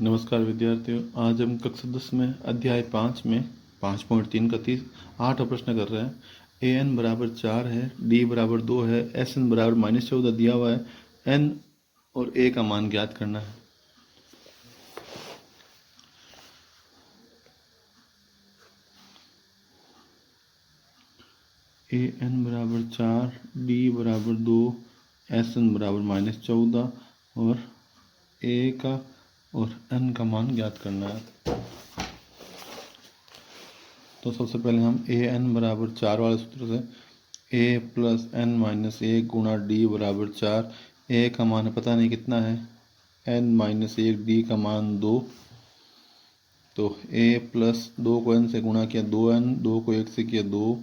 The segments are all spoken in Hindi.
नमस्कार विद्यार्थियों, आज हम कक्षा 10 में अध्याय 5 में 5.3 का 8 प्रश्न कर रहे हैं। ए एन बराबर 4 है, डी बराबर 2 है, एस एन बराबर -14 दिया हुआ है, एन और ए का मान ज्ञात करना है। ए एन बराबर 4, डी बराबर 2, एस एन बराबर -14 और ए का और एन का मान ज्ञात करना है। तो सबसे पहले हम ए एन बराबर 4 वाले सूत्र से ए प्लस एन माइनस 1 गुणा डी बराबर 4। ए का मान पता नहीं कितना है, एन माइनस 1, डी का मान 2। तो ए प्लस 2 को एन से गुणा किया 2n, 2 को 1 से किया 2।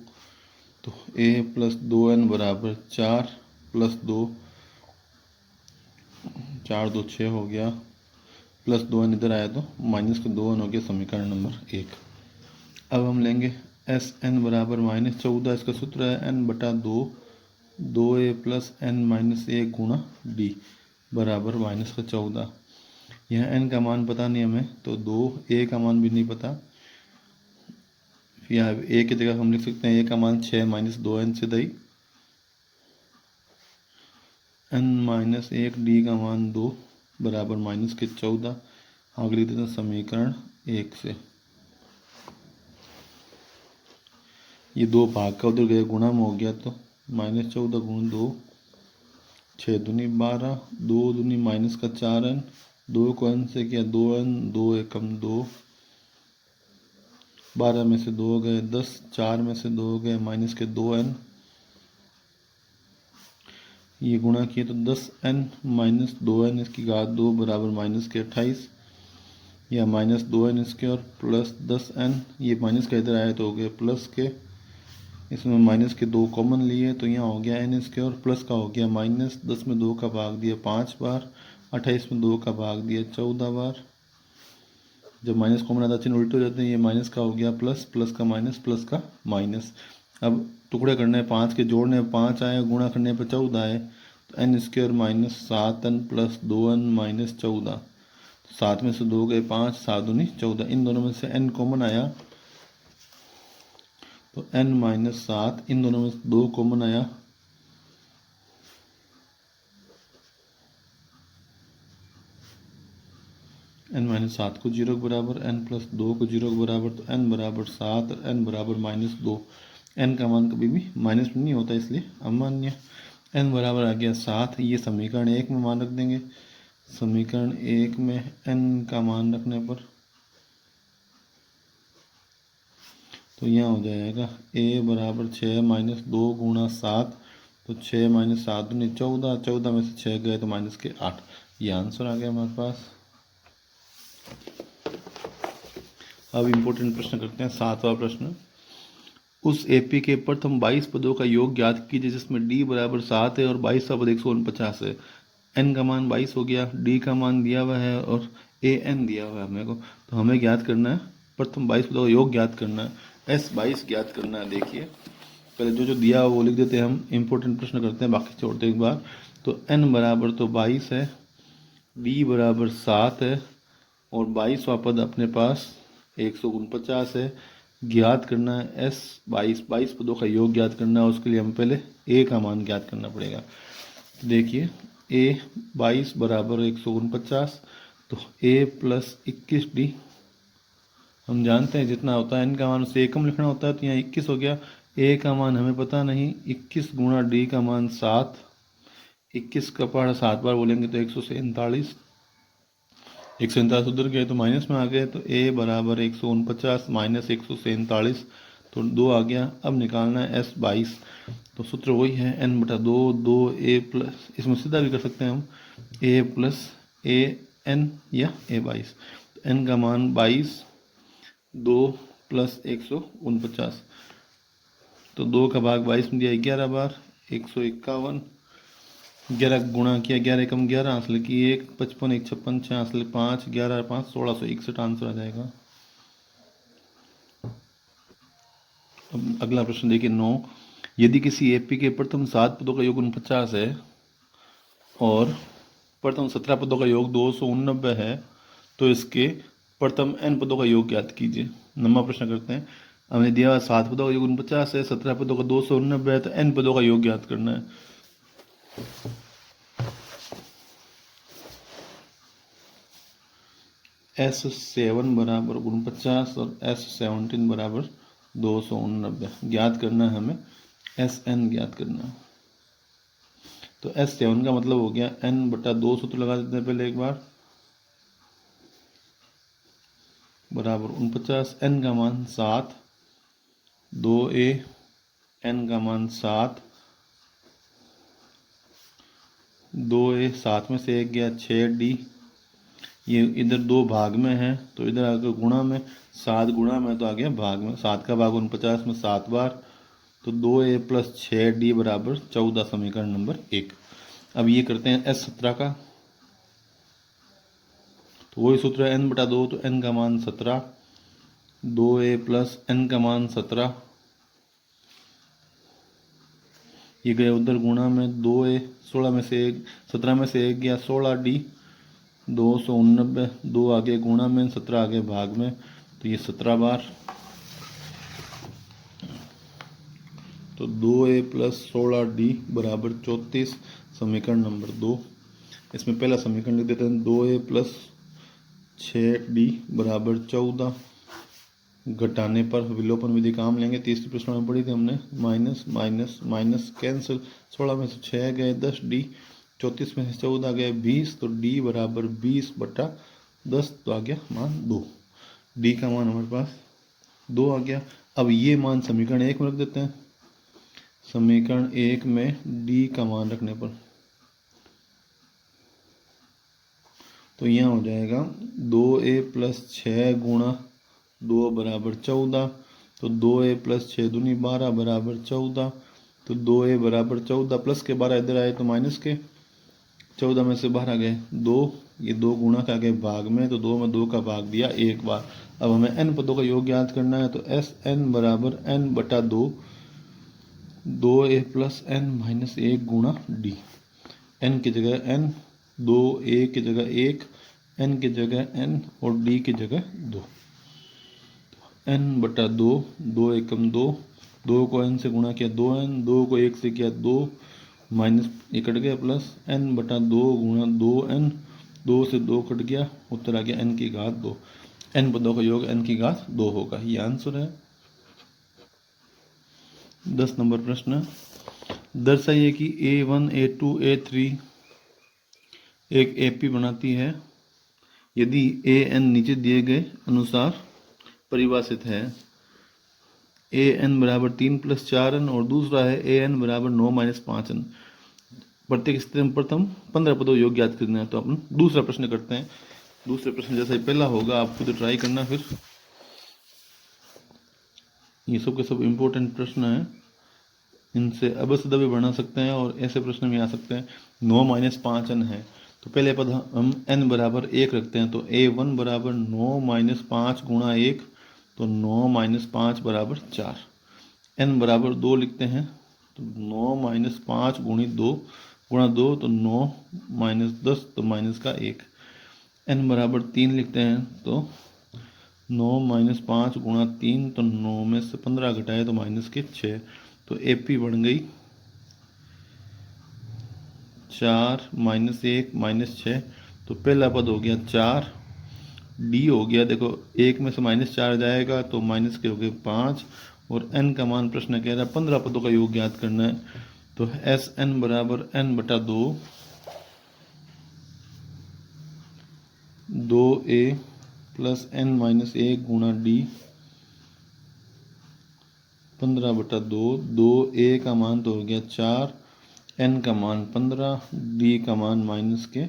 तो ए प्लस 2n बराबर 4 प्लस 2, 4 2 6 हो गया, प्लस 2n इधर आया तो माइनस का 2n हो गया, समीकरण नंबर 1। अब हम लेंगे एस एन बराबर -14, इसका सूत्र है एन बटा 2, 2a प्लस एन माइनस 1 गुणा डी बराबर -14। यहाँ एन का मान पता नहीं हमें, तो 2 ए का मान भी नहीं पता। यहाँ ए की जगह हम लिख सकते हैं ए का मान 6 माइनस 2n से दई, एन माइनस 1 डी का मान 2 बराबर -14। आगे लिख देते हैं समीकरण 1 से। ये 2 भाग का उधर गया, गुणा में हो गया, तो -14 गुण 2, 6 दूनी 12, 2 दूनी माइनस का 4n, 2 को n से किया 2n, 2 एकम 2, 12 में से 2 गए 10, 4 में से 2 गए माइनस के 2n, ये गुणा किए तो 10n माइनस 2n इसकी घात 2 बराबर माइनस के 28, या माइनस 2n इसके और प्लस 10n, ये माइनस का इधर आया तो हो गया प्लस के, इसमें माइनस के 2 कॉमन लिए तो यहाँ हो गया n इसके और प्लस का हो गया माइनस, 10 में 2 का भाग दिया 5 बार, 28 में 2 का भाग दिया 14 बार। जब माइनस कॉमन आता चिन्ह उल्टे हो जाते हैं, ये माइनस का हो गया प्लस, प्लस का माइनस, प्लस का माइनस। अब टुकड़े करने हैं 5 के, जोड़ने 5 आए, गुणा करने पर 14 आए, तो n square minus 7n plus 2n minus 14। 7 में से 2 गए 5, 7 दूनी 14, इन दोनों में से n कॉमन आया तो n माइनस 7, इन दोनों में से 2 कॉमन आया, n माइनस 7 को 0 के बराबर, n प्लस 2 को 0 के बराबर, तो n बराबर 7 और n बराबर -2। n का मान कभी भी माइनस में नहीं होता, इसलिए अमान्य। n बराबर आ गया 7, ये समीकरण 1 में मान रख देंगे। समीकरण 1 में n का मान रखने पर तो यहाँ हो जाएगा a बराबर 6 माइनस 2 गुणा 7, तो 6 माइनस 7 दूनी 14, 14 में से 6 गए तो माइनस के 8। ये आंसर आ गया हमारे पास। अब इम्पोर्टेंट प्रश्न करते हैं, 7वां प्रश्न। उस एपी के प्रथम 22 पदों का योग ज्ञात कीजिए जिसमें डी बराबर 7 है और 22वां पद 149 है। एन का मान 22 हो गया, डी का मान दिया हुआ है और ए एन दिया हुआ है हमें को, तो हमें ज्ञात करना है प्रथम 22 पदों का योग ज्ञात करना है, एस 22 ज्ञात करना है। देखिए पहले जो जो दिया हुआ वो लिख देते हैं, हम इम्पोर्टेंट प्रश्न करते हैं, बाकी छोड़ते हैं एक बार। तो एन बराबर तो 22 है, डी बराबर 7 है और 22वां पद अपने पास 149 है। ज्ञात करना है एस 22 पदों का योग ज्ञात करना है, उसके लिए हम पहले ए का मान ज्ञात करना पड़ेगा। देखिए ए 22 बराबर 149, तो ए प्लस 21 डी, हम जानते हैं जितना होता है एन का मान उससे एकम लिखना होता है, तो यहाँ 21 हो गया। ए का मान हमें पता नहीं, 21 गुणा डी का मान 7, 21 का पहाड़ा 7 बार बोलेंगे तो 147, 147 उधर गए तो माइनस में आ गए, तो ए बराबर 149 माइनस 147, तो 2 आ गया। अब निकालना है एस 22, तो सूत्र वही है n बटा 2, 2 ए प्लस, इसमें सीधा भी कर सकते हैं हम, ए प्लस ए एन या ए 22, तो n का मान 22, 2 प्लस 149, तो 2 का भाग 22 में दिया 11 बार, 151, 11 गुणा किया 11 एकम 11, हासिल की 1, 55 1 56, 6 हासिल 5, 11 5 1661 आंसर आ जाएगा। अब अगला प्रश्न देखिए 9। यदि किसी एपी के प्रथम 7 पदों का योग 49 है और प्रथम 17 पदों का योग 289 है, तो इसके प्रथम n पदों का योग ज्ञात कीजिए। नंबर प्रश्न करते हैं। हमने दिया 7 पदों का योग 49 है, 17 पदों का 289 है, तो n पदों का योग ज्ञात करना है। S7 बराबर 49 और S17 बराबर 289 ज्ञात करना है हमें। Sn ज्ञात करना है। तो S7 का मतलब हो गया n बटा 2 सूत्र लगा देते हैं पहले एक बार, बराबर 49, n का मान 7, 2a, n का मान 7, 2a 7 में से 1 गया 6d, ये इधर 2 भाग में है तो इधर आकर गुणा में, 7 गुणा में तो आ गया भाग में, 7 का भाग 49 में 7 बार, तो 2a प्लस 6d बराबर 14, समीकरण नंबर 1। अब ये करते हैं S17 का, तो वही सूत्र है n बटा 2, तो n का मान 17, 2a प्लस n का मान 17, ये गए उधर गुणा में, 2a 16 में से 1, 17 में से 1 गया 16d, 289, 2 आगे गुणा में, 17 आगे भाग में, तो ये 17 बार, तो 2a प्लस 16d बराबर 34, समीकरण नंबर 2। इसमें पहला समीकरण लिख देते हैं, 2a प्लस 6d बराबर 14, घटाने पर विलोपन विधि काम लेंगे। तीसरी प्रश्न में पढ़ी थी हमने, माइनस माइनस माइनस कैंसिल, 16 में से 6 गए 10d, 34 में से 14 गए 20, तो d बराबर 20 बटा 10, तो आ गया मान 2। d का मान हमारे पास 2 आ गया। अब ये मान समीकरण 1 में रख देते हैं। समीकरण 1 में d का मान रखने पर तो यहाँ हो जाएगा 2a प्लस 6 गुणा 2 बराबर 14, तो 2a प्लस 6 दूनी 12 बराबर 14, तो 2a बराबर 14, प्लस के 12 इधर आए तो माइनस के 14 में से बाहर आ गए 2, ये 2 गुणा का गए भाग में, तो 2 में 2 का भाग दिया एक बार। अब हमें n पदों का योग ज्ञात करना है, तो Sn बराबर n बटा 2, 2a प्लस n माइनस 1 गुणा d, n की जगह n, 2a की जगह 1, n की जगह n और d की जगह 2, n बटा 2, 2 एकम 2, 2 को n से गुणा किया 2n, 2 को 1 से किया 2, माइनस ये कट गया, प्लस n बटा 2 गुणा 2n, 2 से 2 कट गया, उत्तर आ गया n की घात 2। n पदों का योग n की घात 2 होगा, ये आंसर है। 10 नंबर प्रश्न, दर्शाइए कि A1 A2 A3 एक AP बनाती है यदि AN नीचे दिए गए अनुसार परिभाषित है। AN बराबर 3 प्लस 4n और दूसरा है AN बराबर 9 माइनस 5n। प्रत्येक स्थिति में प्रथम 15 पदों योग ज्ञात करना है। तो अपन दूसरा प्रश्न करते हैं। दूसरे प्रश्न जैसा ही पहला होगा, आप खुद ट्राई करना। फिर ये सब के सब इम्पोर्टेंट प्रश्न हैं, इनसे अबसदा भी बना सकते हैं और ऐसे प्रश्न भी आ सकते हैं। 9 माइनस 5n है, तो पहले पद हम n बराबर 1 रखते हैं, तो A1 बराबर 9 माइनस 5 गुणा 1, तो 9 माइनस 5 बराबर 4। n बराबर 2 लिखते हैं, तो 9 माइनस 5 गुणा 2 तो 9 माइनस 10, तो माइनस का 1। n बराबर 3 लिखते हैं, तो 9 माइनस 5 गुणा 3, तो 9 में से 15 घटाए तो माइनस के 6, तो AP बन गई 4 माइनस 1 माइनस 6, तो पहला पद हो गया 4, D हो गया, देखो 1 में से माइनस 4 जाएगा तो माइनस के हो गए 5, और n का मान प्रश्न कह रहा है 15 पदों का योग ज्ञात करना है। तो Sn बराबर n बटा 2, 2a प्लस n माइनस 1 गुणा d, 15 बटा 2, 2a का मान तो हो गया 4, n का मान 15, d का मान माइनस के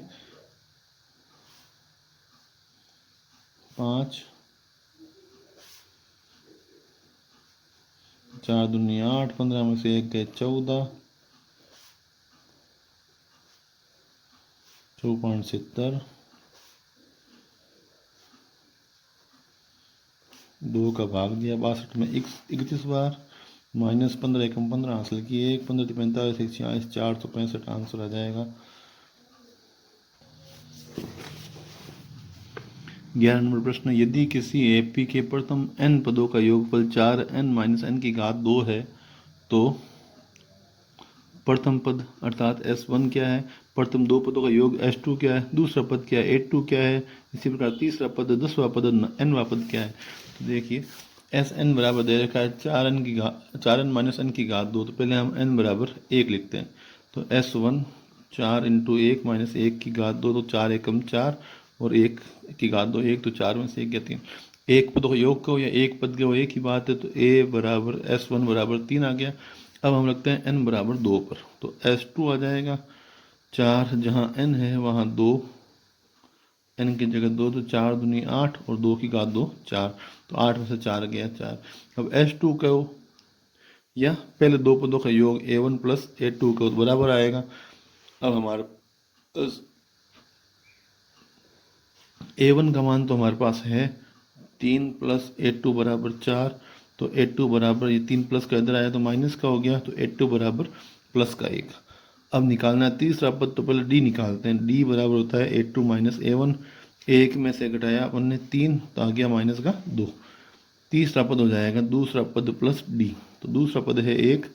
5, 4 दूनी 8, 15 में से 1 गए 14, 4.70, 2 का भाग दिया 62 में 31 बार, माइनस 15 एकम 15 हासिल किए, 1 15 45 146, 465 आंसर आ जाएगा। 11 नंबर प्रश्न, यदि किसी एपी के प्रथम n पदों का योगफल 4n-n की घात 2 है तो प्रथम पद अर्थात S1 क्या है, प्रथम दो पदों का योग S2 क्या है, दूसरा पद क्या है S2 क्या है, इसी प्रकार तीसरा पद 10वां पद nवां पद क्या है। तो देखिए Sn बराबर दे रखा है 4n-n की घात 2, तो पहले हम n बराबर 1 लिखते हैं। तो S1 4 × 1 - 1 की घात 2, तो 4 एकम 4 और 1 की घात 2 1, तो 4 में से 1 गया 3। एक पदों का योग कहो या एक पद का एक ही बात है, तो a बराबर S1 बराबर 3 आ गया। अब हम रखते हैं n बराबर 2 पर, तो S2 आ जाएगा 4, जहाँ n है वहाँ 2, n की जगह 2, तो 4 दूनी 8 और 2 की घात 2 4, तो 8 में से 4 गया 4। अब S2 कहो या पहले दो पदों का योग A1 + A2 कहो तो बराबर आएगा। अब हमारे पास A1 का मान तो हमारे पास है 3 + A2 बराबर 4, तो A2 बराबर, ये 3 प्लस का इधर आया तो माइनस का हो गया, तो A2 बराबर प्लस का 1। अब निकालना है तीसरा पद, तो पहले D निकालते हैं। D बराबर होता है A2 - A1, 1 में से घटाया अपन ने 3, तो आ गया माइनस का 2। तीसरा पद हो जाएगा दूसरा पद प्लस D, तो दूसरा पद है 1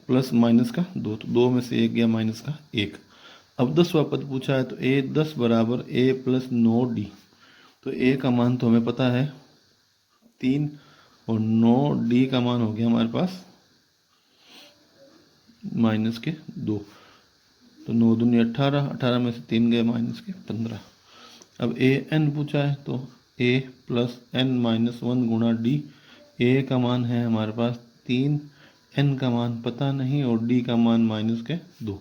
प्लस माइनस का 2, तो 2 में से 1 गया माइनस का 1। अब 10वां पद पूछा है, तो A10 बराबर A + 9D, तो A का मान तो हमें पता है 3 और 9D का मान हो गया हमारे पास माइनस के 2, तो 9 दूनी 18, 18 में से 3 गए माइनस के 15। अब an पूछा है, तो a + n-1 गुणा d। a का मान है हमारे पास 3, n का मान पता नहीं और d का मान माइनस के 2।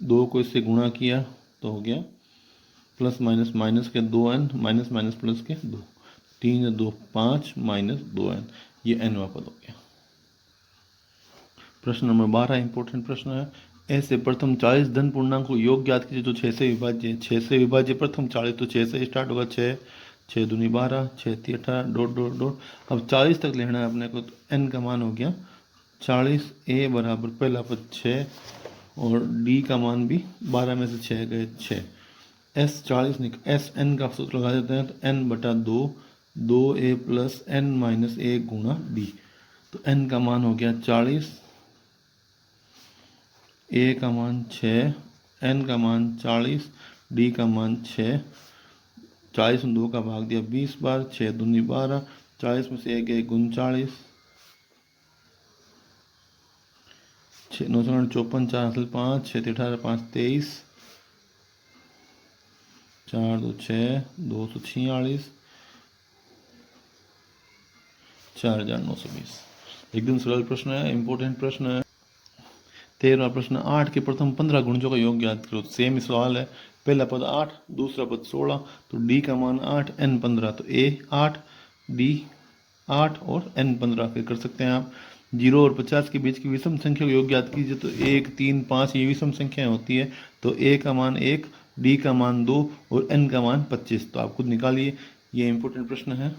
2 को इससे गुणा किया तो हो गया प्लस माइनस माइनस के 2n, माइनस माइनस प्लस के 2, 3 2 5 - 2n, ये nवां पद हो गया। प्रश्न नंबर 12 इंपॉर्टेंट प्रश्न है। ऐसे प्रथम 40 धन पूर्णांक को योग ज्ञात कीजिए जो 6 से विभाज्य है। 6 से विभाज्य प्रथम 40, तो 6 से स्टार्ट होगा। 6 6 दूनी 12, 6 3 18, डॉट डॉट डॉट। अब 40 तक लेना है अपने को, तो n का मान हो गया 40। a बराबर पहला पद 6 और d का मान भी 12 में से 6 गए 6। S n का सूत्र लगा देते हैं, तो n बटा 2, 2a + n - 1 गुणा d, तो n का मान हो गया 40, a का मान 6, n का मान 40, d का मान 6। 40 में 2 का भाग दिया 20 बार, 6 दूनी 12, 40 में से 1 गए 39, 9 54, 4 हासिल 5, 6 18, 5 23, 4 2 6, 246, 4920। एकदम सरल प्रश्न है, इंपॉर्टेंट प्रश्न है। 13वां प्रश्न, 8 के प्रथम 15 गुणजों का योग ज्ञात करो। सेम ही सवाल है, पहला पद 8, दूसरा पद 16, तो d का मान 8, n 15, तो a 8, d 8 और n 15। फिर कर सकते हैं आप 0 और 50 के बीच की विषम संख्या का योग ज्ञात कीजिए, तो 1 3 5 ये विषम संख्याएं होती है, तो a का मान 1, d का मान 2 और n का मान 25। तो आप खुद निकालिए, ये इंपॉर्टेंट प्रश्न है।